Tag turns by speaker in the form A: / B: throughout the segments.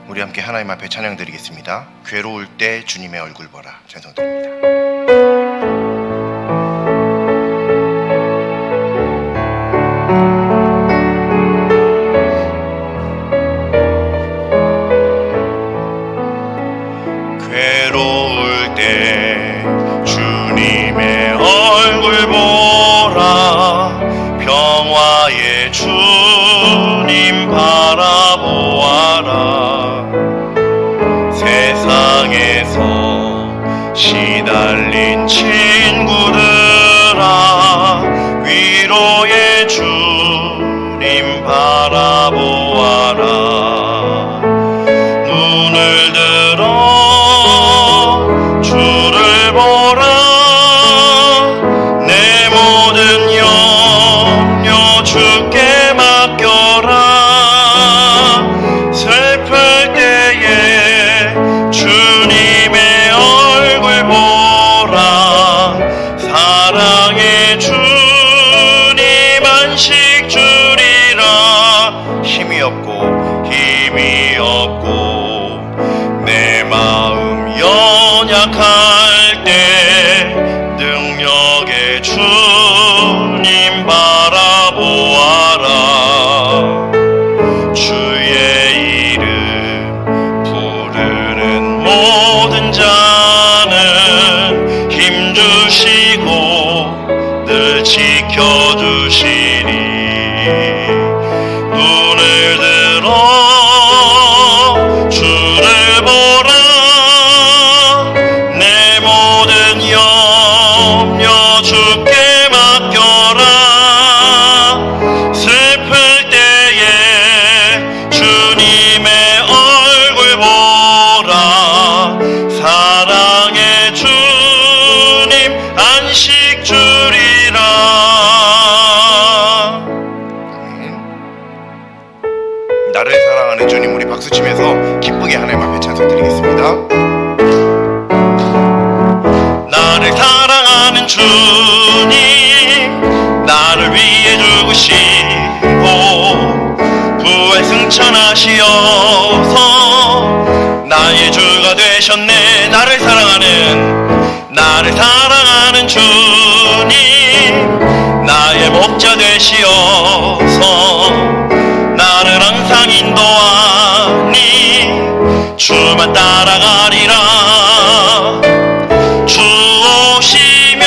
A: 우리 함께 하나님 앞에 찬양 드리겠습니다. 괴로울 때 주님의 얼굴 보라. 찬송 드립니다. 괴로울 때 주님의 얼굴 보라. 평화의 주님 바라보아라. 세상에서 시달린 친구들아, 위로의 주님 바라보아라. 눈을 들어 주를 보라. 내 모든 염려 주께 맡겨라. 슬플 때에 주님의 얼굴 보라. 사랑의 주님 안식 주리라. 힘이 없고 내 마음 연약할 때 능력의 주님 바라보아라. 주의 이름 부르는 모든 자는 힘주시고 늘 지켜주시리. 눈을 들어 주를 보라. 내 모든 염려 주께 맡겨라. 슬플 때에 주님의 얼굴 보라. 사랑의 주님 안식 주리라. 나를 사랑하는 주님, 우리 박수치면서 기쁘게 하나님 앞에 찬송 드리겠습니다. 나를 사랑하는 주님, 나를 위해 죽으시고 부활 승천하시어서 나의 주가 되셨네. 나를 사랑하는 주님, 나의 목자 되시어서 나를 항상 인도하니 주만 따라가리라. 주 오시면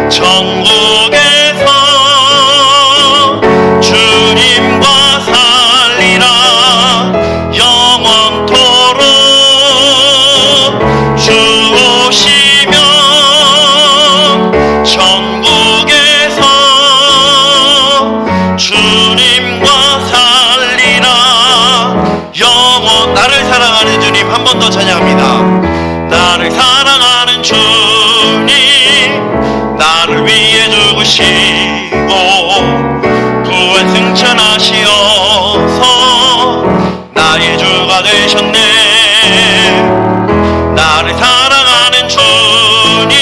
A: 천국에서 주님과 살리라. 영원토록 주 오시면 천국에서 주님과 살리라. 나를 사랑하는 주님, 한 번 더 찬양합니다. 나를 사랑하는 주님, 나를 위해 죽으시고 부활 승천하시어서 나의 주가 되셨네. 나를 사랑하는 주님,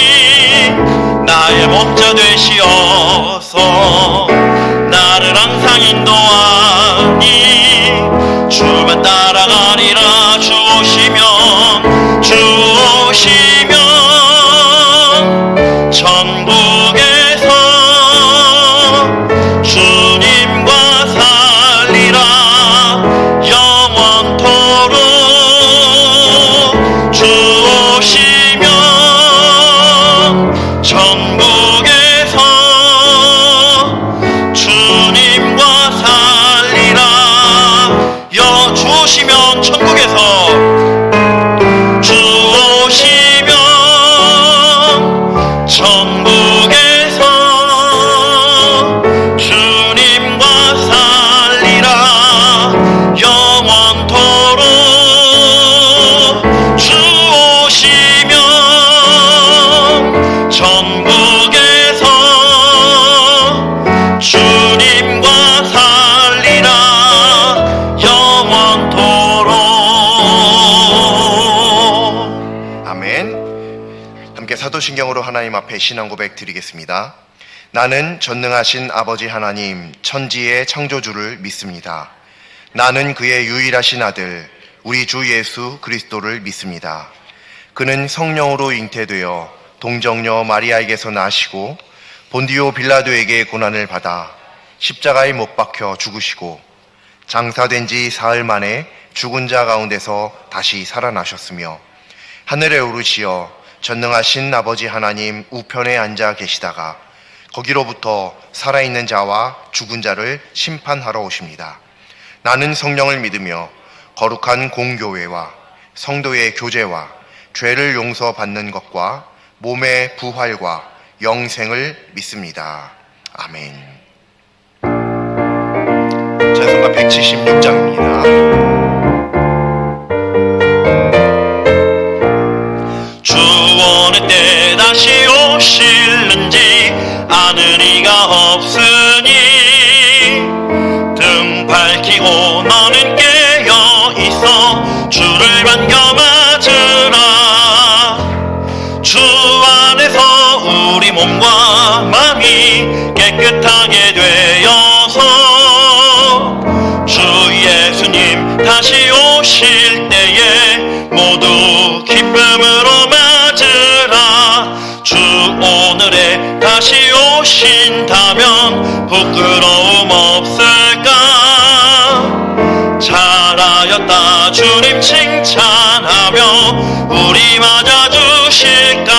A: 나의 목자 되시어서 나를 항상 인도하니 주만 따라가리라. 주 오시면 천국에서 주님과 살리라. 영원토록 주 오시면 천국에서 주님과 살리라. 주 오시면 천국에서 주님과 살리라. 영원토록 주 오시면 천국에서 주님과 살리라. 영원토록. 아멘. 함께 사도신경으로 하나님 앞에 신앙 고백 드리겠습니다. 나는 전능하신 아버지 하나님, 천지의 창조주를 믿습니다. 나는 그의 유일하신 아들 우리 주 예수 그리스도를 믿습니다. 그는 성령으로 잉태되어 동정녀 마리아에게서 나시고 본디오 빌라도에게 고난을 받아 십자가에 못 박혀 죽으시고 장사된 지 사흘 만에 죽은 자 가운데서 다시 살아나셨으며 하늘에 오르시어 전능하신 아버지 하나님 우편에 앉아 계시다가 거기로부터 살아있는 자와 죽은 자를 심판하러 오십니다. 나는 성령을 믿으며 거룩한 공교회와 성도의 교제와 죄를 용서받는 것과 몸의 부활과 영생을 믿습니다. 아멘. 찬송가 176장입니다.
B: 주 어느 때 다시 오실는지 아는 이가 없으니 등 밝히고 너는 깨어 있어 주를 반겨 맞으라. 주 안에서 우리 몸과 마음이 깨끗하게 되어서 주 예수님 다시 오실 때에 모두 기쁨으로 맞으라. 주 오늘에 다시 오신다면 부끄러움 없을까. 잘하였다 주님 칭찬하며 우리 맞아주실까.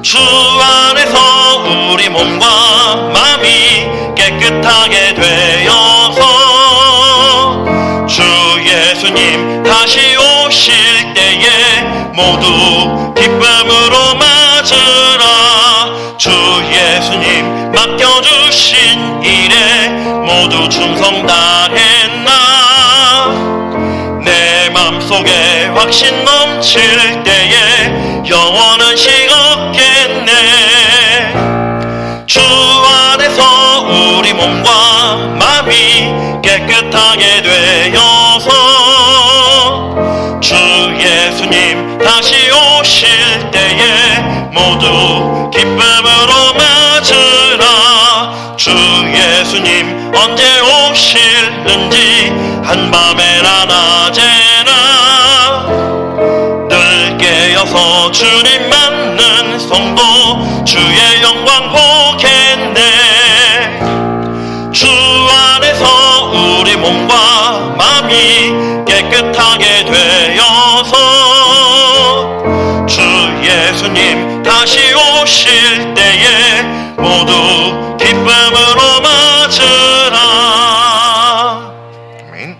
B: 주 안에서 우리 몸과 마음이 깨끗하게 되어서 주 예수님 다시 오실 때에 모두 기쁨으로 맞으라. 주 예수님 맡겨주신 일에 모두 충성 다했나. 내 맘속에 확신 넘칠 때에 영원한 식었겠네. 주 안에서 우리 몸과 마음이 깨끗하게 되어서 주 예수님 다시 오실 때에 모두 기쁨으로 맞으라. 주 예수님 언제 오실는지 한밤에나 낮에나 늘 깨어서 주님 맞는 성도 주의 영광 보겠네. 주 안에서 우리 몸과 마음이 깨끗하게 되어서 주 예수님 다시 오실 때에 모두 기쁨으로 맞으라.
A: 아멘.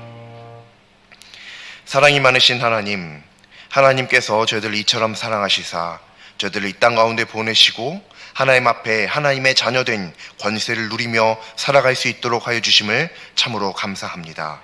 A: 사랑이 많으신 하나님, 하나님께서 저희들을 이처럼 사랑하시사 저희들을 이 땅 가운데 보내시고 하나님 앞에 하나님의 자녀된 권세를 누리며 살아갈 수 있도록 하여 주심을 참으로 감사합니다.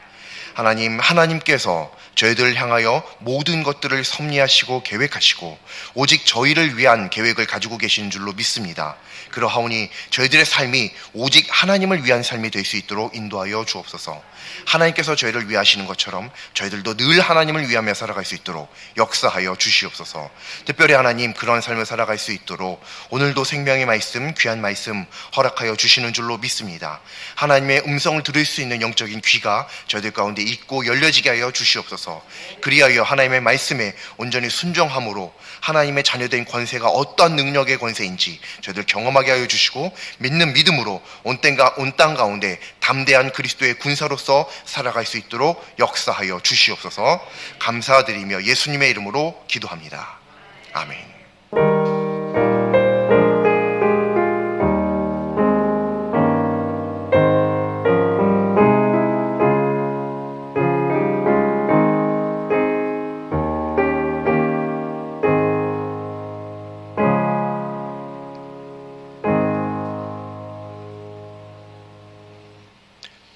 A: 하나님, 하나님께서 저희들을 향하여 모든 것들을 섭리하시고 계획하시고 오직 저희를 위한 계획을 가지고 계신 줄로 믿습니다. 그러하오니 저희들의 삶이 오직 하나님을 위한 삶이 될 수 있도록 인도하여 주옵소서. 하나님께서 저희를 위하시는 것처럼 저희들도 늘 하나님을 위하며 살아갈 수 있도록 역사하여 주시옵소서. 특별히 하나님, 그런 삶을 살아갈 수 있도록 오늘도 생명의 말씀, 귀한 말씀 허락하여 주시는 줄로 믿습니다. 하나님의 음성을 들을 수 있는 영적인 귀가 저희들 가운데 있고 열려지게 하여 주시옵소서. 그리하여 하나님의 말씀에 온전히 순종함으로 하나님의 자녀된 권세가 어떠한 능력의 권세인지 저희들 경험하게 하여 주시고 믿는 믿음으로 온 땅 가운데 담대한 그리스도의 군사로서 살아갈 수 있도록 역사하여 주시옵소서. 감사드리며 예수님의 이름으로 기도합니다. 아멘.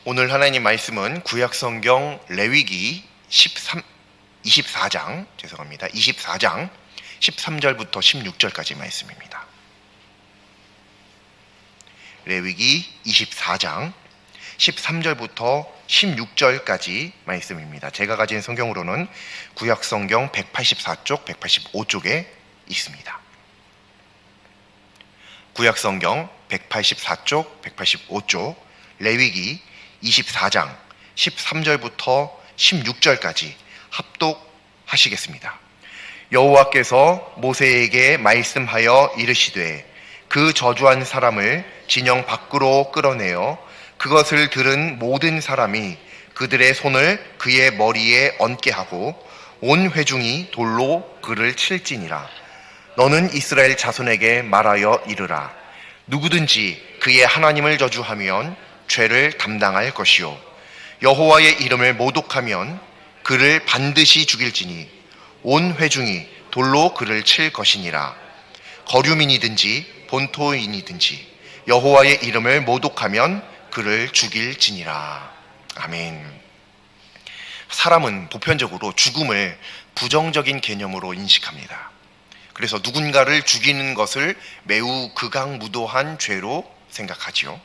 A: 오늘 하나님 말씀은 구약성경 레위기 24장 13절부터 16절까지 말씀입니다. 레위기 24장 13절부터 16절까지 말씀입니다. 제가 가진 성경으로는 구약성경 184쪽, 185쪽에 있습니다. 구약성경 184쪽, 185쪽, 레위기 24장 13절부터 16절까지 합독하시겠습니다. 여호와께서 모세에게 말씀하여 이르시되 그 저주한 사람을 진영 밖으로 끌어내어 그것을 들은 모든 사람이 그들의 손을 그의 머리에 얹게 하고 온 회중이 돌로 그를 칠지니라. 너는 이스라엘 자손에게 말하여 이르라. 누구든지 그의 하나님을 저주하면 죄를 담당할 것이요 여호와의 이름을 모독하면 그를 반드시 죽일지니 온 회중이 돌로 그를 칠 것이니라. 거류민이든지 본토인이든지 여호와의 이름을 모독하면 그를 죽일지니라. 아멘. 사람은 보편적으로 죽음을 부정적인 개념으로 인식합니다. 그래서 누군가를 죽이는 것을 매우 극악무도한 죄로 생각하지요.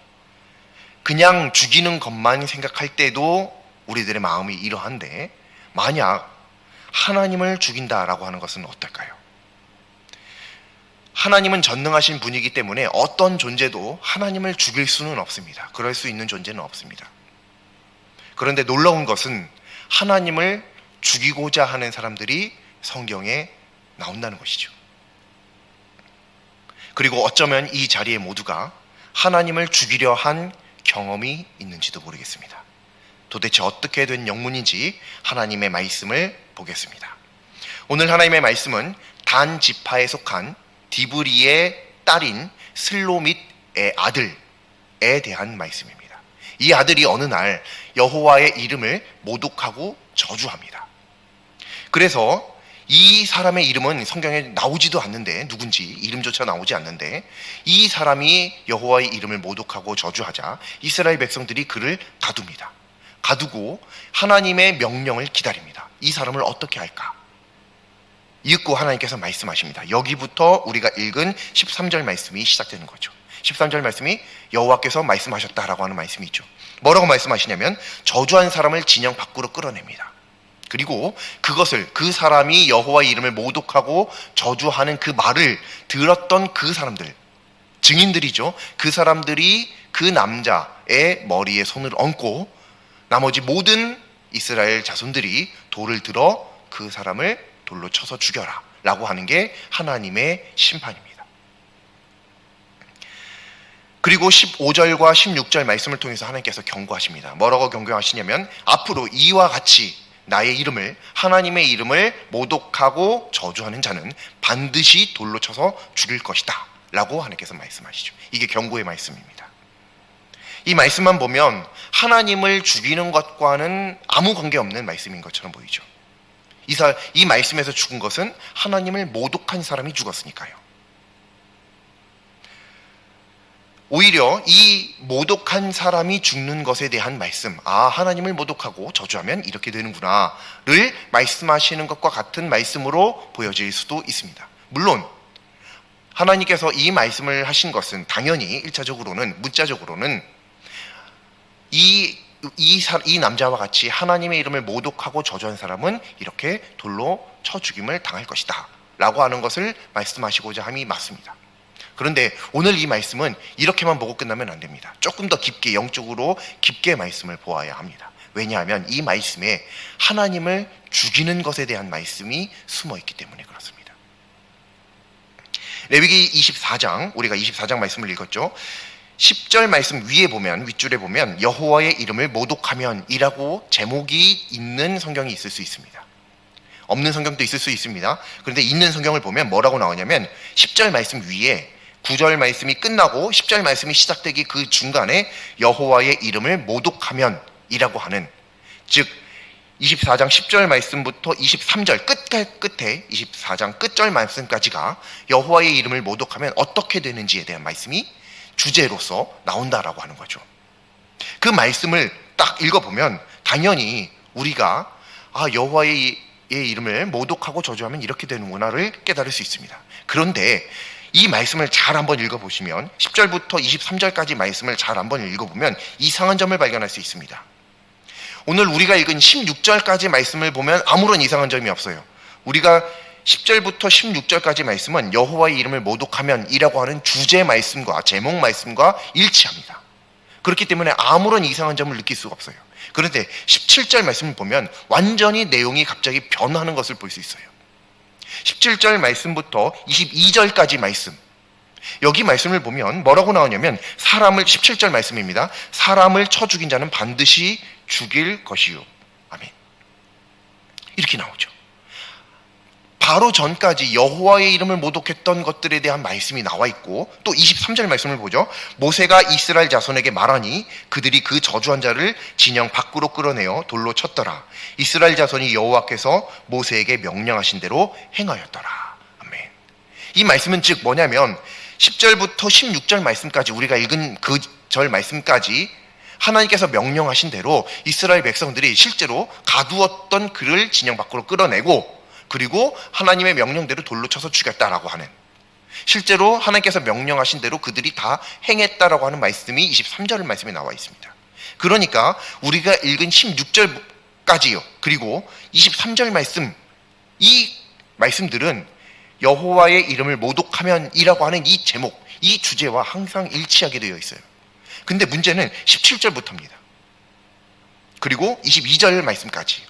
A: 그냥 죽이는 것만 생각할 때도 우리들의 마음이 이러한데, 만약 하나님을 죽인다라고 하는 것은 어떨까요? 하나님은 전능하신 분이기 때문에 어떤 존재도 하나님을 죽일 수는 없습니다. 그럴 수 있는 존재는 없습니다. 그런데 놀라운 것은 하나님을 죽이고자 하는 사람들이 성경에 나온다는 것이죠. 그리고 어쩌면 이 자리에 모두가 하나님을 죽이려 한 경험이 있는지도 모르겠습니다. 도대체 어떻게 된 영문인지 하나님의 말씀을 보겠습니다. 오늘 하나님의 말씀은 단 지파에 속한 디브리의 딸인 슬로밋의 아들에 대한 말씀입니다. 이 아들이 어느 날 여호와의 이름을 모독하고 저주합니다. 그래서 이 사람의 이름은 성경에 나오지도 않는데, 누군지 이름조차 나오지 않는데, 이 사람이 여호와의 이름을 모독하고 저주하자 이스라엘 백성들이 그를 가둡니다. 가두고 하나님의 명령을 기다립니다. 이 사람을 어떻게 할까? 읽고 하나님께서 말씀하십니다. 여기부터 우리가 읽은 13절 말씀이 시작되는 거죠. 13절 말씀이 여호와께서 말씀하셨다라고 하는 말씀이 있죠. 뭐라고 말씀하시냐면 저주한 사람을 진영 밖으로 끌어냅니다. 그리고 그것을, 그 사람이 여호와의 이름을 모독하고 저주하는 그 말을 들었던 그 사람들, 증인들이죠. 그 사람들이 그 남자의 머리에 손을 얹고 나머지 모든 이스라엘 자손들이 돌을 들어 그 사람을 돌로 쳐서 죽여라 라고 하는 게 하나님의 심판입니다. 그리고 15절과 16절 말씀을 통해서 하나님께서 경고하십니다. 뭐라고 경고하시냐면 앞으로 이와 같이 나의 이름을, 하나님의 이름을 모독하고 저주하는 자는 반드시 돌로 쳐서 죽일 것이다 라고 하나님께서 말씀하시죠. 이게 경고의 말씀입니다. 이 말씀만 보면 하나님을 죽이는 것과는 아무 관계없는 말씀인 것처럼 보이죠. 이 말씀에서 죽은 것은 하나님을 모독한 사람이 죽었으니까요. 오히려 이 모독한 사람이 죽는 것에 대한 말씀, 하나님을 모독하고 저주하면 이렇게 되는구나를 말씀하시는 것과 같은 말씀으로 보여질 수도 있습니다. 물론 하나님께서 이 말씀을 하신 것은 당연히 1차적으로는, 문자적으로는 이 남자와 같이 하나님의 이름을 모독하고 저주한 사람은 이렇게 돌로 쳐 죽임을 당할 것이다 라고 하는 것을 말씀하시고자 함이 맞습니다. 그런데 오늘 이 말씀은 이렇게만 보고 끝나면 안 됩니다. 조금 더 깊게, 영적으로 깊게 말씀을 보아야 합니다. 왜냐하면 이 말씀에 하나님을 죽이는 것에 대한 말씀이 숨어 있기 때문에 그렇습니다. 레위기 24장, 우리가 24장 말씀을 읽었죠. 10절 말씀 위에 보면, 윗줄에 보면 여호와의 이름을 모독하면 이라고 제목이 있는 성경이 있을 수 있습니다. 없는 성경도 있을 수 있습니다. 그런데 있는 성경을 보면 뭐라고 나오냐면 10절 말씀 위에 9절 말씀이 끝나고 10절 말씀이 시작되기 그 중간에 여호와의 이름을 모독하면 이라고 하는, 즉 24장 10절 말씀부터 23절 끝에 24장 끝절 말씀까지가 여호와의 이름을 모독하면 어떻게 되는지에 대한 말씀이 주제로서 나온다라고 하는 거죠. 그 말씀을 딱 읽어보면 당연히 우리가 여호와의 이름을 모독하고 저주하면 이렇게 되는구나를 깨달을 수 있습니다. 그런데 이 말씀을 잘 한번 읽어보시면 10절부터 23절까지 말씀을 잘 한번 읽어보면 이상한 점을 발견할 수 있습니다. 오늘 우리가 읽은 16절까지 말씀을 보면 아무런 이상한 점이 없어요. 우리가 10절부터 16절까지 말씀은 여호와의 이름을 모독하면 이라고 하는 주제 말씀과 제목 말씀과 일치합니다. 그렇기 때문에 아무런 이상한 점을 느낄 수가 없어요. 그런데 17절 말씀을 보면 완전히 내용이 갑자기 변하는 것을 볼 수 있어요. 17절 말씀부터 22절까지 말씀, 여기 말씀을 보면 뭐라고 나오냐면 17절 말씀입니다. 사람을 쳐 죽인 자는 반드시 죽일 것이요. 아멘. 이렇게 나오죠. 바로 전까지 여호와의 이름을 모독했던 것들에 대한 말씀이 나와 있고, 또 23절 말씀을 보죠. 모세가 이스라엘 자손에게 말하니 그들이 그 저주한 자를 진영 밖으로 끌어내어 돌로 쳤더라. 이스라엘 자손이 여호와께서 모세에게 명령하신 대로 행하였더라. 아멘. 이 말씀은 즉 뭐냐면 10절부터 16절 말씀까지, 우리가 읽은 그 절 말씀까지 하나님께서 명령하신 대로 이스라엘 백성들이 실제로 가두었던 그를 진영 밖으로 끌어내고, 그리고 하나님의 명령대로 돌로 쳐서 죽였다라고 하는, 실제로 하나님께서 명령하신 대로 그들이 다 행했다라고 하는 말씀이 23절 말씀에 나와 있습니다. 그러니까 우리가 읽은 16절까지요, 그리고 23절 말씀, 이 말씀들은 여호와의 이름을 모독하면이라고 하는 이 제목, 이 주제와 항상 일치하게 되어 있어요. 근데 문제는 17절부터입니다. 그리고 22절 말씀까지.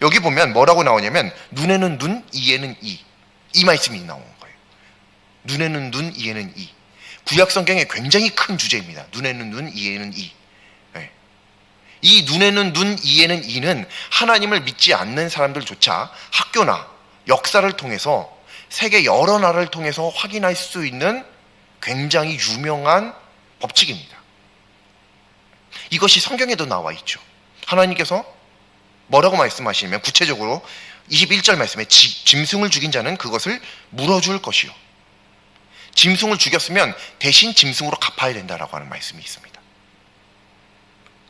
A: 여기 보면 뭐라고 나오냐면 눈에는 눈, 이에는 이. 이 말씀이 나오는 거예요. 눈에는 눈, 이에는 이. 구약 성경의 굉장히 큰 주제입니다. 눈에는 눈, 이에는 이. 네. 이 눈에는 눈, 이에는 이는 하나님을 믿지 않는 사람들조차 학교나 역사를 통해서, 세계 여러 나라를 통해서 확인할 수 있는 굉장히 유명한 법칙입니다. 이것이 성경에도 나와 있죠. 하나님께서 뭐라고 말씀하시냐면 구체적으로 21절 말씀에 짐승을 죽인 자는 그것을 물어줄 것이요. 짐승을 죽였으면 대신 짐승으로 갚아야 된다라고 하는 말씀이 있습니다.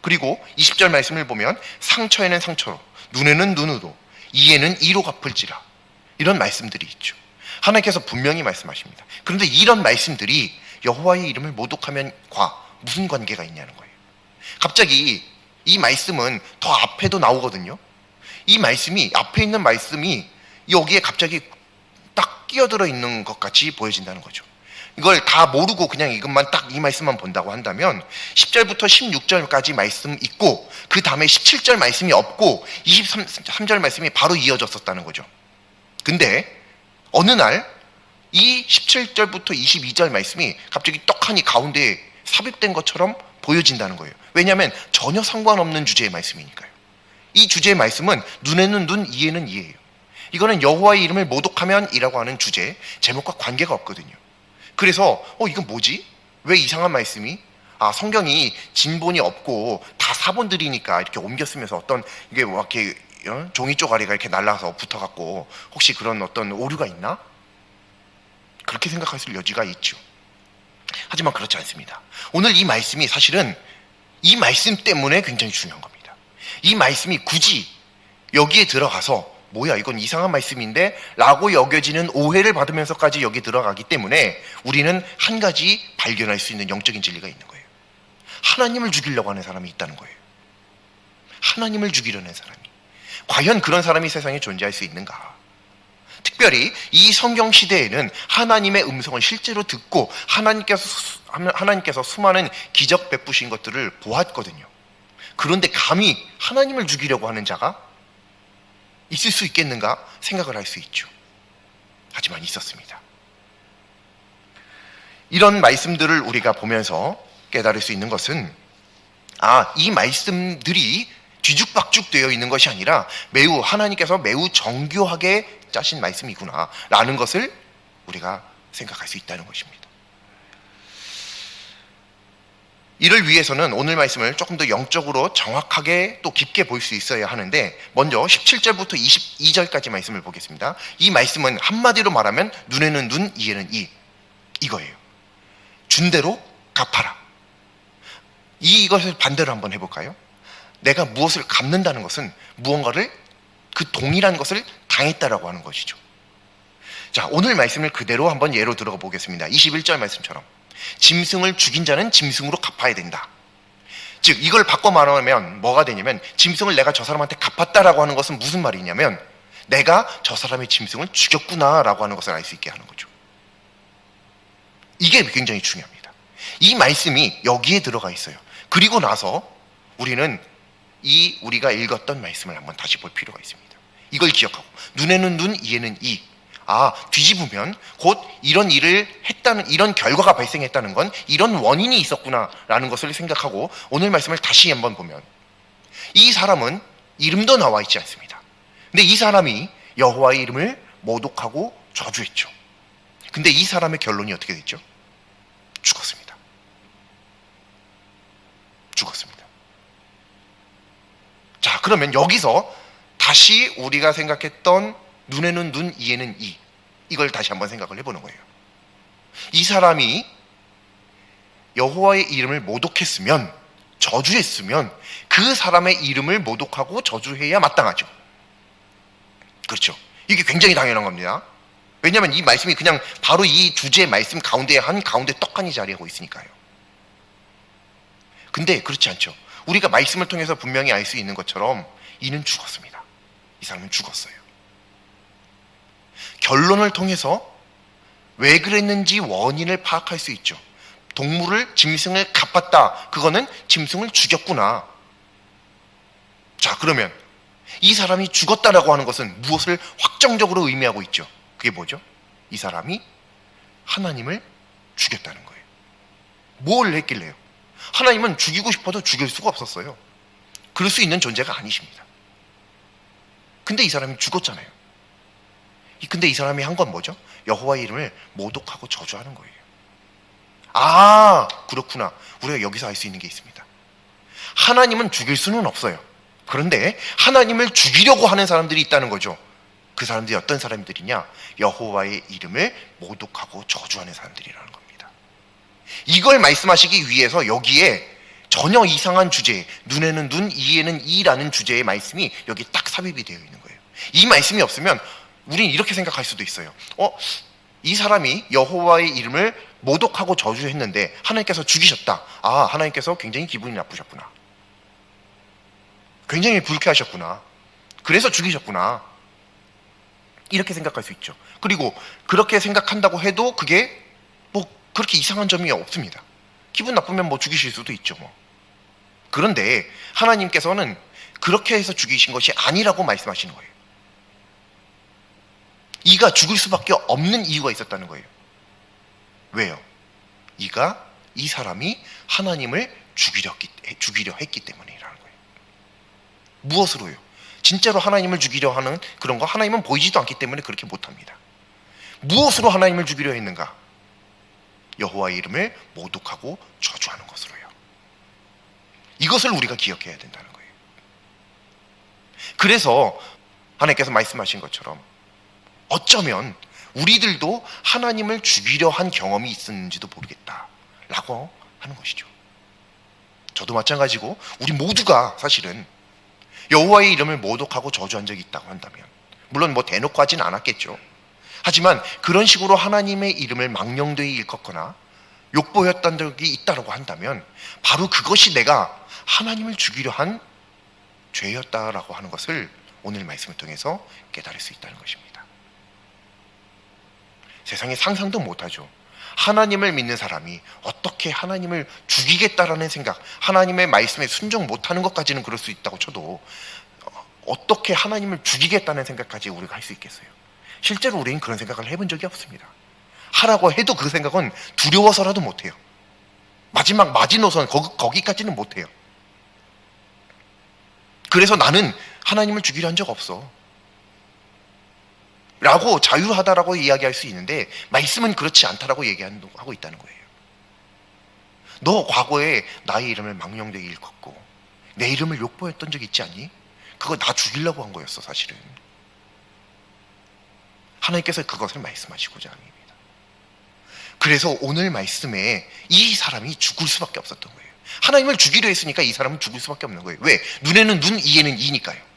A: 그리고 20절 말씀을 보면 상처에는 상처로, 눈에는 눈으로, 이에는 이로 갚을지라, 이런 말씀들이 있죠. 하나님께서 분명히 말씀하십니다. 그런데 이런 말씀들이 여호와의 이름을 모독하면과 무슨 관계가 있냐는 거예요. 갑자기 이 말씀은 더 앞에도 나오거든요. 이 말씀이, 앞에 있는 말씀이 여기에 갑자기 딱 끼어들어 있는 것 같이 보여진다는 거죠. 이걸 다 모르고 그냥 이것만 딱 이 말씀만 본다고 한다면 10절부터 16절까지 말씀 있고, 그 다음에 17절 말씀이 없고 23절 말씀이 바로 이어졌었다는 거죠. 근데 어느 날 이 17절부터 22절 말씀이 갑자기 떡하니 가운데에 삽입된 것처럼 보여진다는 거예요. 왜냐하면 전혀 상관없는 주제의 말씀이니까요. 이 주제의 말씀은 눈에는 눈, 이에는 이예요. 이거는 여호와의 이름을 모독하면이라고 하는 주제, 제목과 관계가 없거든요. 그래서 이건 뭐지? 왜 이상한 말씀이? 성경이 진본이 없고 다 사본들이니까 이렇게 옮겨 쓰면서 어떤 이게 뭐 이렇게 종이 쪼가리가 이렇게 날라서 붙어갖고 혹시 그런 어떤 오류가 있나? 그렇게 생각할 수 있을 여지가 있죠. 하지만 그렇지 않습니다. 오늘 이 말씀이 사실은 이 말씀 때문에 굉장히 중요한 겁니다. 이 말씀이 굳이 여기에 들어가서 뭐야 이건 이상한 말씀인데 라고 여겨지는 오해를 받으면서까지 여기 들어가기 때문에 우리는 한 가지 발견할 수 있는 영적인 진리가 있는 거예요. 하나님을 죽이려고 하는 사람이 있다는 거예요. 하나님을 죽이려는 사람이. 과연 그런 사람이 세상에 존재할 수 있는가? 특별히 이 성경 시대에는 하나님의 음성을 실제로 듣고 하나님께서 수많은 기적 베푸신 것들을 보았거든요. 그런데 감히 하나님을 죽이려고 하는 자가 있을 수 있겠는가 생각을 할 수 있죠. 하지만 있었습니다. 이런 말씀들을 우리가 보면서 깨달을 수 있는 것은 이 말씀들이 뒤죽박죽 되어 있는 것이 아니라 하나님께서 매우 정교하게 짜신 말씀이구나 라는 것을 우리가 생각할 수 있다는 것입니다. 이를 위해서는 오늘 말씀을 조금 더 영적으로 정확하게 또 깊게 볼 수 있어야 하는데, 먼저 17절부터 22절까지 말씀을 보겠습니다. 이 말씀은 한마디로 말하면 눈에는 눈, 이에는 이, 이거예요. 준 대로 갚아라. 이것을 반대로 한번 해볼까요? 내가 무엇을 갚는다는 것은 무언가를, 그 동일한 것을 당했다라고 하는 것이죠. 자, 오늘 말씀을 그대로 한번 예로 들어가 보겠습니다. 21절 말씀처럼 짐승을 죽인 자는 짐승으로 갚아야 된다. 즉 이걸 바꿔 말하면 뭐가 되냐면, 짐승을 내가 저 사람한테 갚았다라고 하는 것은 무슨 말이냐면 내가 저 사람의 짐승을 죽였구나라고 하는 것을 알 수 있게 하는 거죠. 이게 굉장히 중요합니다. 이 말씀이 여기에 들어가 있어요. 그리고 나서 우리는 이 우리가 읽었던 말씀을 한번 다시 볼 필요가 있습니다. 이걸 기억하고 눈에는 눈, 이에는 이. 뒤집으면 곧 이런 일을 했다는, 이런 결과가 발생했다는 건 이런 원인이 있었구나라는 것을 생각하고 오늘 말씀을 다시 한번 보면 이 사람은 이름도 나와 있지 않습니다. 근데 이 사람이 여호와의 이름을 모독하고 저주했죠. 근데 이 사람의 결론이 어떻게 됐죠? 죽었습니다. 죽었습니다. 자, 그러면 여기서 다시 우리가 생각했던 눈에는 눈, 이에는 이. 이걸 다시 한번 생각을 해보는 거예요. 이 사람이 여호와의 이름을 모독했으면, 저주했으면 그 사람의 이름을 모독하고 저주해야 마땅하죠. 그렇죠. 이게 굉장히 당연한 겁니다. 왜냐하면 이 말씀이 그냥 바로 이 주제의 말씀 가운데 가운데 떡하니 자리하고 있으니까요. 근데 그렇지 않죠. 우리가 말씀을 통해서 분명히 알 수 있는 것처럼 이는 죽었습니다. 이 사람은 죽었어요. 결론을 통해서 왜 그랬는지 원인을 파악할 수 있죠. 동물을, 짐승을 갚았다. 그거는 짐승을 죽였구나. 자, 그러면 이 사람이 죽었다라고 하는 것은 무엇을 확정적으로 의미하고 있죠? 그게 뭐죠? 이 사람이 하나님을 죽였다는 거예요. 뭘 했길래요? 하나님은 죽이고 싶어도 죽일 수가 없었어요. 그럴 수 있는 존재가 아니십니다. 근데 이 사람이 죽었잖아요. 근데 이 사람이 한 건 뭐죠? 여호와의 이름을 모독하고 저주하는 거예요. 그렇구나. 우리가 여기서 알 수 있는 게 있습니다. 하나님은 죽일 수는 없어요. 그런데 하나님을 죽이려고 하는 사람들이 있다는 거죠. 그 사람들이 어떤 사람들이냐? 여호와의 이름을 모독하고 저주하는 사람들이라는 겁니다. 이걸 말씀하시기 위해서 여기에 전혀 이상한 주제, 눈에는 눈, 이에는 이라는 주제의 말씀이 여기 딱 삽입이 되어 있는 거예요. 이 말씀이 없으면 우린 이렇게 생각할 수도 있어요. 이 사람이 여호와의 이름을 모독하고 저주했는데 하나님께서 죽이셨다. 하나님께서 굉장히 기분이 나쁘셨구나. 굉장히 불쾌하셨구나. 그래서 죽이셨구나. 이렇게 생각할 수 있죠. 그리고 그렇게 생각한다고 해도 그게 뭐 그렇게 이상한 점이 없습니다. 기분 나쁘면 뭐 죽이실 수도 있죠. 그런데 하나님께서는 그렇게 해서 죽이신 것이 아니라고 말씀하시는 거예요. 이가 죽을 수밖에 없는 이유가 있었다는 거예요. 왜요? 이 사람이 하나님을 죽이려 했기 때문이라는 거예요. 무엇으로요? 진짜로 하나님을 죽이려 하는 그런 거 하나님은 보이지도 않기 때문에 그렇게 못합니다. 무엇으로 하나님을 죽이려 했는가? 여호와의 이름을 모독하고 저주하는 것으로요. 이것을 우리가 기억해야 된다는 거예요. 그래서 하나님께서 말씀하신 것처럼 어쩌면 우리들도 하나님을 죽이려 한 경험이 있었는지도 모르겠다라고 하는 것이죠. 저도 마찬가지고 우리 모두가 사실은 여호와의 이름을 모독하고 저주한 적이 있다고 한다면, 물론 뭐 대놓고 하진 않았겠죠. 하지만 그런 식으로 하나님의 이름을 망령되이 일컫거나 욕보였던 적이 있다고 한다면 바로 그것이 내가 하나님을 죽이려 한 죄였다라고 하는 것을 오늘 말씀을 통해서 깨달을 수 있다는 것입니다. 세상에 상상도 못하죠. 하나님을 믿는 사람이 어떻게 하나님을 죽이겠다라는 생각, 하나님의 말씀에 순종 못하는 것까지는 그럴 수 있다고 쳐도 어떻게 하나님을 죽이겠다는 생각까지 우리가 할 수 있겠어요? 실제로 우리는 그런 생각을 해본 적이 없습니다. 하라고 해도 그 생각은 두려워서라도 못해요. 마지막 마지노선 거기까지는 못해요. 그래서 나는 하나님을 죽이려 한 적 없어 라고 자유하다라고 이야기할 수 있는데 말씀은 그렇지 않다라고 얘기하고 있다는 거예요. 너 과거에 나의 이름을 망령되게 일컫고 내 이름을 욕보였던 적 있지 않니? 그거 나 죽이려고 한 거였어. 사실은 하나님께서 그것을 말씀하시고자 합니다. 그래서 오늘 말씀에 이 사람이 죽을 수밖에 없었던 거예요. 하나님을 죽이려 했으니까 이 사람은 죽을 수밖에 없는 거예요. 왜? 눈에는 눈, 이에는 이니까요.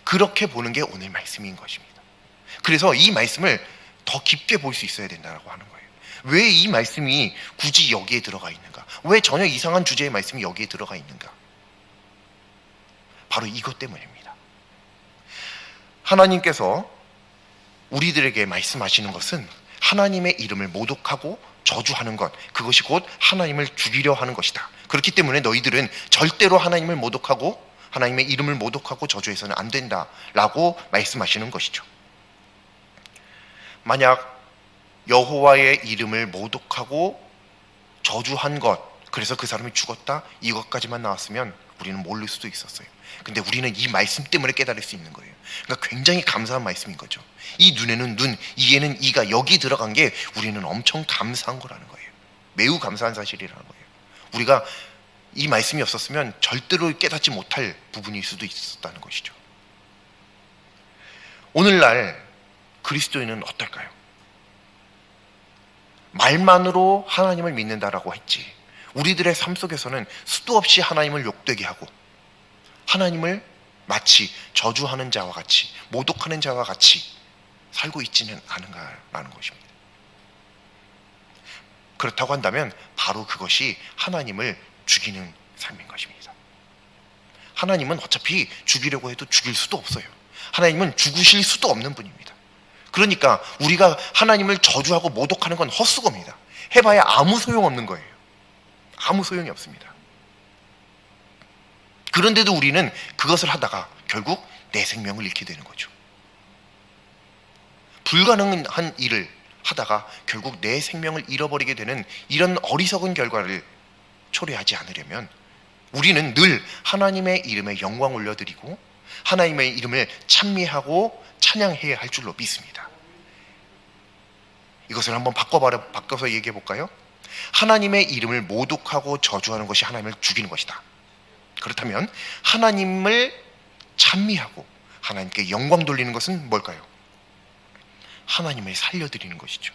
A: 그렇게 보는 게 오늘 말씀인 것입니다. 그래서 이 말씀을 더 깊게 볼 수 있어야 된다고 하는 거예요. 왜 이 말씀이 굳이 여기에 들어가 있는가? 왜 전혀 이상한 주제의 말씀이 여기에 들어가 있는가? 바로 이것 때문입니다. 하나님께서 우리들에게 말씀하시는 것은 하나님의 이름을 모독하고 저주하는 것, 그것이 곧 하나님을 죽이려 하는 것이다. 그렇기 때문에 너희들은 절대로 하나님을 모독하고 하나님의 이름을 모독하고 저주해서는 안 된다라고 말씀하시는 것이죠. 만약 여호와의 이름을 모독하고 저주한 것, 그래서 그 사람이 죽었다, 이것까지만 나왔으면 우리는 모를 수도 있었어요. 근데 우리는 이 말씀 때문에 깨달을 수 있는 거예요. 그러니까 굉장히 감사한 말씀인 거죠. 이 눈에는 눈, 이에는 이가 여기 들어간 게 우리는 엄청 감사한 거라는 거예요. 매우 감사한 사실이라는 거예요. 우리가 이 말씀이 없었으면 절대로 깨닫지 못할 부분일 수도 있었다는 것이죠. 오늘날 그리스도인은 어떨까요? 말만으로 하나님을 믿는다라고 했지, 우리들의 삶 속에서는 수도 없이 하나님을 욕되게 하고 하나님을 마치 저주하는 자와 같이, 모독하는 자와 같이 살고 있지는 않은가라는 것입니다. 그렇다고 한다면 바로 그것이 하나님을 죽이는 삶인 것입니다. 하나님은 어차피 죽이려고 해도 죽일 수도 없어요. 하나님은 죽으실 수도 없는 분입니다. 그러니까 우리가 하나님을 저주하고 모독하는 건 헛수고입니다. 해봐야 아무 소용없는 거예요. 아무 소용이 없습니다. 그런데도 우리는 그것을 하다가 결국 내 생명을 잃게 되는 거죠. 불가능한 일을 하다가 결국 내 생명을 잃어버리게 되는 이런 어리석은 결과를 초래하지 않으려면 우리는 늘 하나님의 이름에 영광 올려드리고 하나님의 이름을 찬미하고 찬양해야 할 줄로 믿습니다. 이것을 한번 바꿔서 얘기해 볼까요? 하나님의 이름을 모독하고 저주하는 것이 하나님을 죽이는 것이다. 그렇다면 하나님을 찬미하고 하나님께 영광 돌리는 것은 뭘까요? 하나님을 살려드리는 것이죠.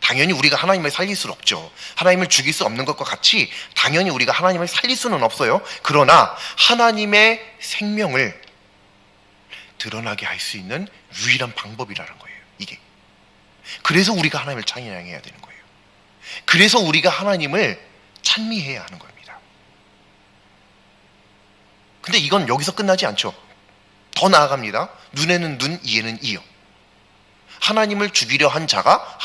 A: 당연히 우리가 하나님을 살릴 수는 없죠. 하나님을 죽일 수 없는 것과 같이 당연히 우리가 하나님을 살릴 수는 없어요. 그러나 하나님의 생명을 드러나게 할 수 있는 유일한 방법이라는 거예요. 이게. 그래서 우리가 하나님을 찬양해야 되는 거예요. 그래서 우리가 하나님을 찬미해야 하는 겁니다. 근데 이건 여기서 끝나지 않죠. 더 나아갑니다. 눈에는 눈, 이에는 이요. 하나님을 죽이려 한 자가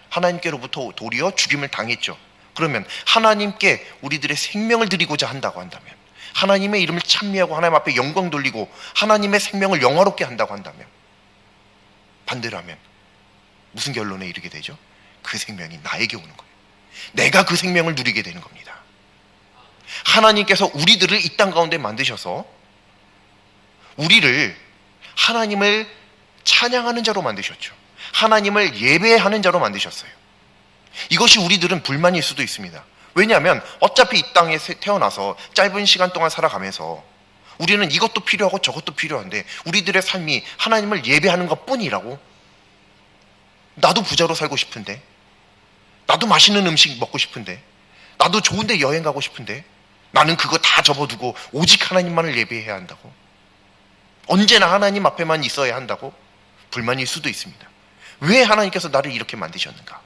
A: 하나님께로부터 도리어 죽임을 당했죠. 그러면 하나님께 우리들의 생명을 드리고자 한다고 한다면, 하나님의 이름을 찬미하고 하나님 앞에 영광 돌리고 하나님의 생명을 영화롭게 한다고 한다면, 반대로 하면 무슨 결론에 이르게 되죠? 그 생명이 나에게 오는 거예요. 내가 그 생명을 누리게 되는 겁니다. 하나님께서 우리들을 이 땅 가운데 만드셔서 우리를 하나님을 찬양하는 자로 만드셨죠. 하나님을 예배하는 자로 만드셨어요. 이것이 우리들은 불만일 수도 있습니다. 왜냐하면 어차피 이 땅에 태어나서 짧은 시간 동안 살아가면서 우리는 이것도 필요하고 저것도 필요한데 우리들의 삶이 하나님을 예배하는 것뿐이라고? 나도 부자로 살고 싶은데, 나도 맛있는 음식 먹고 싶은데, 나도 좋은 데 여행 가고 싶은데 나는 그거 다 접어두고 오직 하나님만을 예배해야 한다고? 언제나 하나님 앞에만 있어야 한다고? 불만일 수도 있습니다. 왜 하나님께서 나를 이렇게 만드셨는가?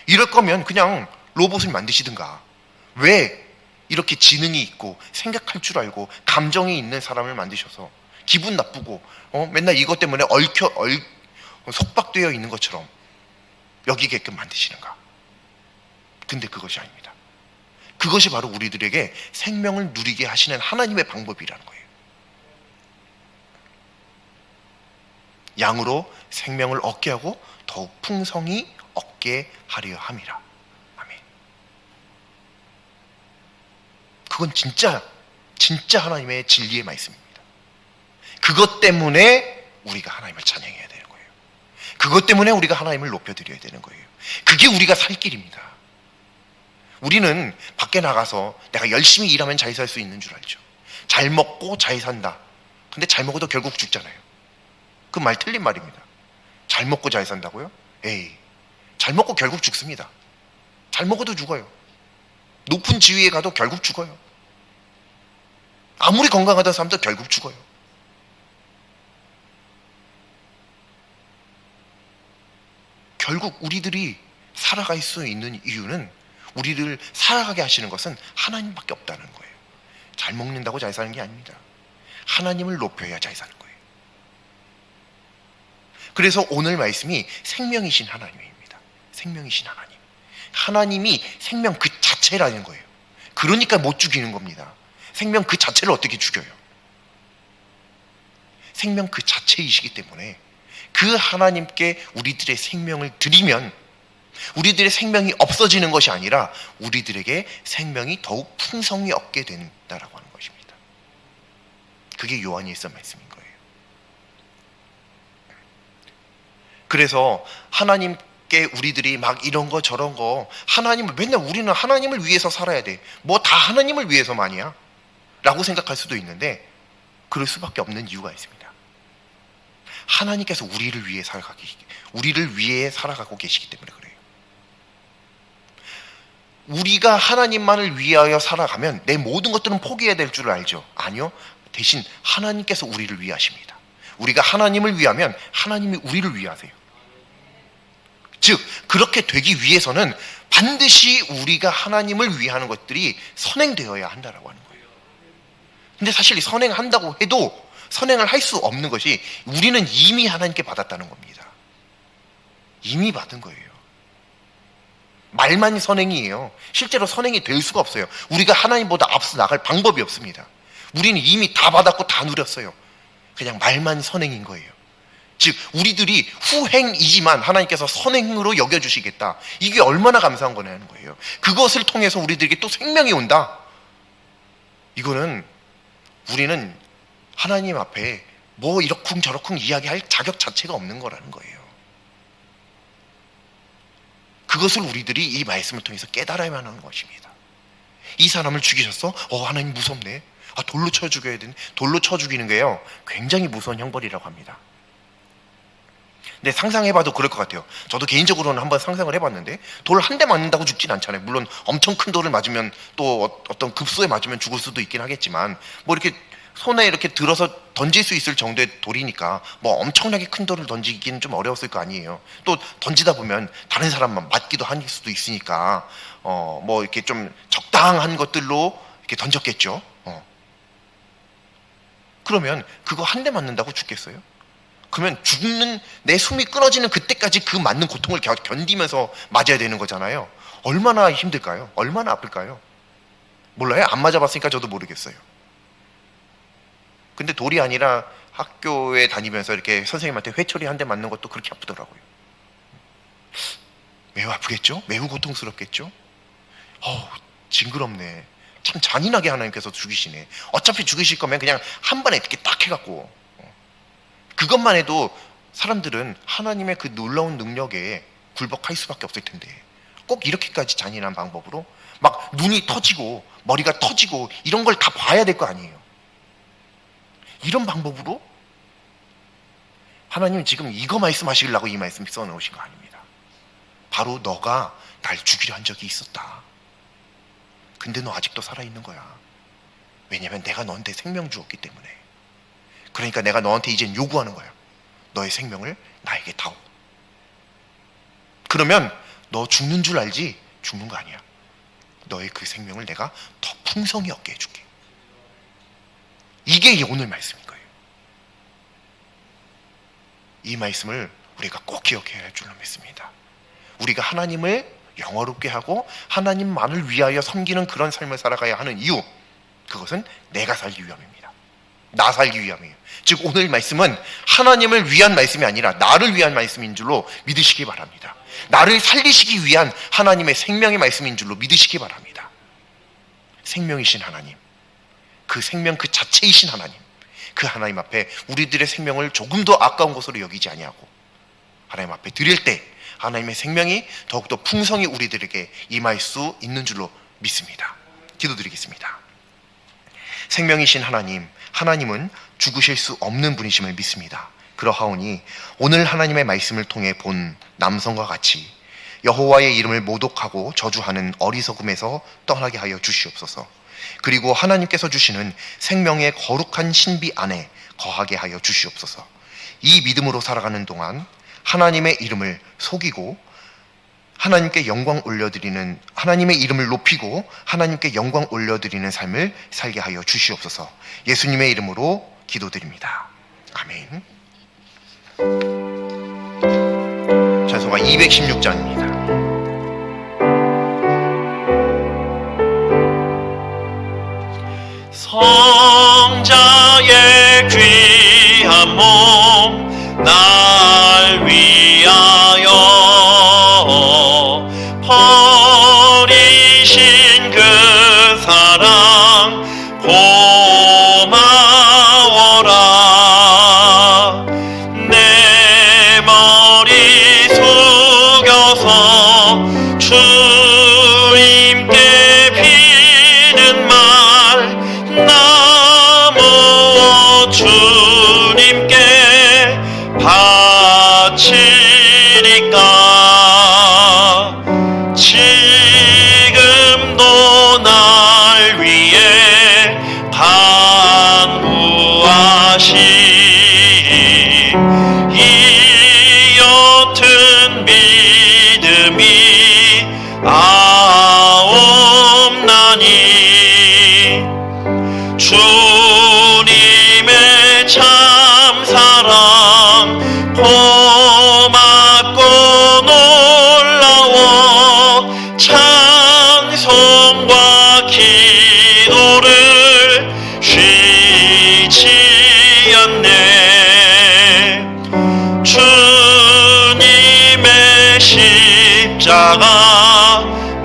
A: 이럴 거면 그냥 로봇을 만드시든가. 왜 이렇게 지능이 있고 생각할 줄 알고 감정이 있는 사람을 만드셔서 기분 나쁘고 맨날 이것 때문에 속박되어 있는 것처럼 여기게끔 만드시는가? 근데 그것이 아닙니다. 그것이 바로 우리들에게 생명을 누리게 하시는 하나님의 방법이라는 거예요. 양으로 생명을 얻게 하고 더욱 풍성히 얻게 하려 함이라. 아멘. 그건 진짜 하나님의 진리의 말씀입니다. 그것 때문에 우리가 하나님을 찬양해야 되는 거예요. 그것 때문에 우리가 하나님을 높여드려야 되는 거예요. 그게 우리가 살 길입니다. 우리는 밖에 나가서 내가 열심히 일하면 잘 살 수 있는 줄 알죠. 잘 먹고 잘 산다. 근데 잘 먹어도 결국 죽잖아요. 그 말 틀린 말입니다. 잘 먹고 잘 산다고요? 에이, 잘 먹고 결국 죽습니다. 잘 먹어도 죽어요. 높은 지위에 가도 결국 죽어요. 아무리 건강하다 사람도 결국 죽어요. 결국 우리들이 살아갈 수 있는 이유는, 우리를 살아가게 하시는 것은 하나님밖에 없다는 거예요. 잘 먹는다고 잘 사는 게 아닙니다. 하나님을 높여야 잘 사는 거예요. 그래서 오늘 말씀이 생명이신 하나님입니다. 생명이신 하나님. 하나님이 생명 그 자체라는 거예요. 그러니까 못 죽이는 겁니다. 생명 그 자체를 어떻게 죽여요? 생명 그 자체이시기 때문에 그 하나님께 우리들의 생명을 드리면 우리들의 생명이 없어지는 것이 아니라 우리들에게 생명이 더욱 풍성히 얻게 된다라고 하는 것입니다. 그게 요한이 했던 말씀인 거예요. 그래서 하나님께 우리들이 막 이런 거 저런 거 하나님을 맨날 우리는 하나님을 위해서 살아야 돼. 뭐 다 하나님을 위해서만이야? 라고 생각할 수도 있는데 그럴 수밖에 없는 이유가 있습니다. 하나님께서 우리를 위해 살아가고 계시기 때문에 그래요. 우리가 하나님만을 위하여 살아가면 내 모든 것들은 포기해야 될 줄 알죠? 아니요. 대신 하나님께서 우리를 위하십니다. 우리가 하나님을 위하면 하나님이 우리를 위하세요. 즉 그렇게 되기 위해서는 반드시 우리가 하나님을 위하는 것들이 선행되어야 한다라고 하는 거예요. 근데 사실 이 선행한다고 해도 선행을 할 수 없는 것이 우리는 이미 하나님께 받았다는 겁니다. 이미 받은 거예요. 말만 선행이에요. 실제로 선행이 될 수가 없어요. 우리가 하나님보다 앞서 나갈 방법이 없습니다. 우리는 이미 다 받았고 다 누렸어요. 그냥 말만 선행인 거예요. 즉 우리들이 후행이지만 하나님께서 선행으로 여겨주시겠다. 이게 얼마나 감사한 거냐는 거예요. 그것을 통해서 우리들에게 또 생명이 온다. 이거는 우리는 하나님 앞에 뭐 이러쿵 저러쿵 이야기할 자격 자체가 없는 거라는 거예요. 그것을 우리들이 이 말씀을 통해서 깨달아야만 하는 것입니다. 이 사람을 죽이셨어? 하나님 무섭네. 돌로 쳐 죽여야 되네. 돌로 쳐 죽이는 게요 굉장히 무서운 형벌이라고 합니다. 근데 상상해봐도 그럴 것 같아요. 저도 개인적으로는 한번 상상을 해봤는데 돌 한 대 맞는다고 죽진 않잖아요. 물론 엄청 큰 돌을 맞으면 또 어떤 급소에 맞으면 죽을 수도 있긴 하겠지만 뭐 이렇게 손에 이렇게 들어서 던질 수 있을 정도의 돌이니까 뭐 엄청나게 큰 돌을 던지기는 좀 어려웠을 거 아니에요. 또 던지다 보면 다른 사람만 맞기도 할 수도 있으니까 뭐 이렇게 좀 적당한 것들로 이렇게 던졌겠죠. 그러면 그거 한 대 맞는다고 죽겠어요? 그러면 죽는 내 숨이 끊어지는 그때까지 그 맞는 고통을 견디면서 맞아야 되는 거잖아요. 얼마나 힘들까요? 얼마나 아플까요? 몰라요? 안 맞아봤으니까 저도 모르겠어요. 근데 돌이 아니라 학교에 다니면서 이렇게 선생님한테 회초리 한 대 맞는 것도 그렇게 아프더라고요. 매우 아프겠죠? 매우 고통스럽겠죠? 징그럽네. 참 잔인하게 하나님께서 죽이시네. 어차피 죽이실 거면 그냥 한 번에 이렇게 딱 해갖고 그것만 해도 사람들은 하나님의 그 놀라운 능력에 굴복할 수밖에 없을 텐데 꼭 이렇게까지 잔인한 방법으로 막 눈이 터지고 머리가 터지고 이런 걸 다 봐야 될 거 아니에요. 이런 방법으로 하나님은 지금 이거 말씀하시려고 이 말씀 써놓으신 거 아닙니다. 바로 너가 날 죽이려 한 적이 있었다. 근데 너 아직도 살아있는 거야. 왜냐면 내가 너한테 생명 주었기 때문에. 그러니까 내가 너한테 이젠 요구하는 거야. 너의 생명을 나에게 다오. 그러면 너 죽는 줄 알지? 죽는 거 아니야. 너의 그 생명을 내가 더 풍성히 얻게 해줄게. 이게 오늘 말씀인 거예요. 이 말씀을 우리가 꼭 기억해야 할 줄로 믿습니다. 우리가 하나님을 영화롭게 하고 하나님만을 위하여 섬기는 그런 삶을 살아가야 하는 이유, 그것은 내가 살기 위함입니다. 나 살기 위함이에요. 즉 오늘 말씀은 하나님을 위한 말씀이 아니라 나를 위한 말씀인 줄로 믿으시기 바랍니다. 나를 살리시기 위한 하나님의 생명의 말씀인 줄로 믿으시기 바랍니다. 생명이신 하나님, 그 생명 그 자체이신 하나님, 그 하나님 앞에 우리들의 생명을 조금 더 아까운 것으로 여기지 아니하고 하나님 앞에 드릴 때 하나님의 생명이 더욱더 풍성히 우리들에게 임할 수 있는 줄로 믿습니다. 기도드리겠습니다. 생명이신 하나님, 하나님은 죽으실 수 없는 분이심을 믿습니다. 그러하오니 오늘 하나님의 말씀을 통해 본 남성과 같이 여호와의 이름을 모독하고 저주하는 어리석음에서 떠나게 하여 주시옵소서. 그리고 하나님께서 주시는 생명의 거룩한 신비 안에 거하게 하여 주시옵소서. 이 믿음으로 살아가는 동안 하나님의 이름을 속이고 하나님께 영광 올려드리는, 하나님의 이름을 높이고 하나님께 영광 올려드리는 삶을 살게 하여 주시옵소서. 예수님의 이름으로 기도드립니다. 아멘. 찬송가 216장입니다.
B: 성자의 귀한 몸 날 위하여 버리신 그 사랑 고마워라. 내 머리 숙여서 주님께 비는 말 나무 주님께 바치리까. 지금도 날 위해 간구하신 이 옅은 믿음이 아옵나니 주님의 참사랑 고맙고 놀라워 찬송과 기도를 쉬지 않네. 주님의 십자가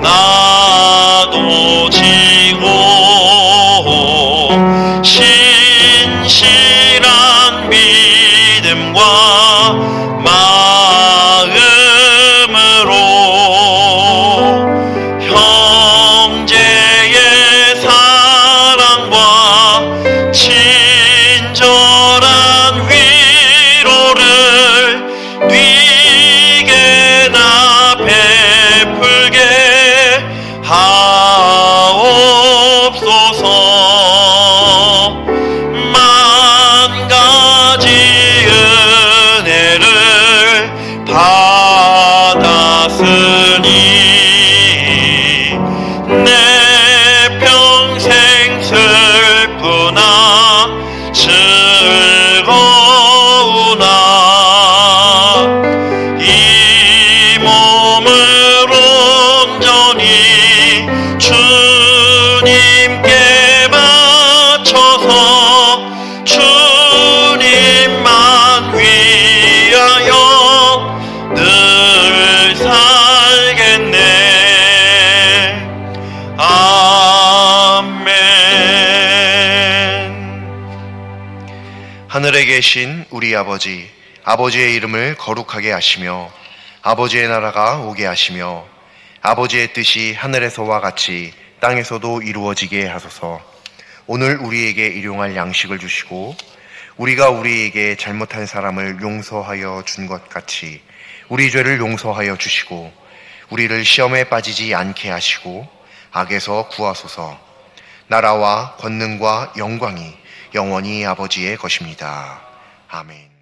B: 나도 지고 신실한 믿음과 마음으로 형제의 사랑과 친절한 위로를 네게나 베풀게 하옵소서. 만 가지 은혜를 받았으니 내 평생 슬프나 즐거우나 이 몸을 온전히 주님께 바쳐서 주님만 위하여 늘 살겠네. 아멘.
A: 하늘에 계신 우리 아버지, 아버지의 이름을 거룩하게 하시며 아버지의 나라가 오게 하시며 아버지의 뜻이 하늘에서와 같이 땅에서도 이루어지게 하소서. 오늘 우리에게 일용할 양식을 주시고 우리가 우리에게 잘못한 사람을 용서하여 준 것 같이 우리 죄를 용서하여 주시고 우리를 시험에 빠지지 않게 하시고 악에서 구하소서. 나라와 권능과 영광이 영원히 아버지의 것입니다. 아멘.